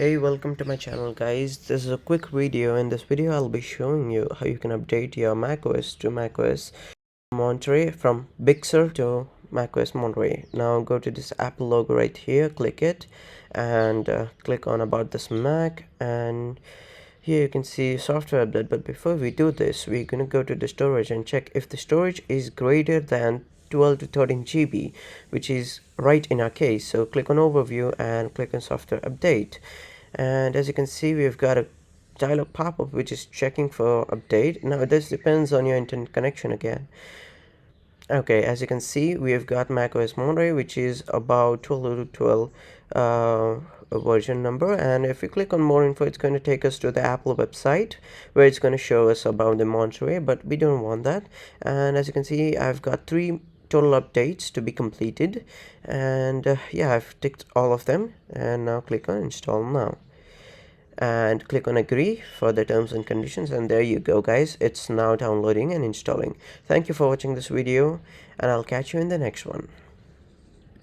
Hey, welcome to my channel guys. This is a quick video. In this video I'll be showing you how you can update your macOS to macOS Monterey from Big Sur to macOS Monterey. Now go to this Apple logo right here, click it and click on about this Mac, and here you can see software update. But before we do this, we're gonna go to the storage and check if the storage is greater than 12 to 13 GB, which is right in our case. So click on overview and click on software update, and as you can see we've got a dialog pop-up which is checking for update. Now this depends on your internet connection again. Okay, as you can see we've got macOS Monterey, which is about 12.12 version number, and if we click on more info, it's going to take us to the Apple website where it's going to show us about the Monterey, but we don't want that. And as you can see, I've got 3 total updates to be completed, and yeah, I've ticked all of them, and now click on install now and click on agree for the terms and conditions, and there you go guys, it's now downloading and installing. Thank you for watching this video, and I'll catch you in the next one.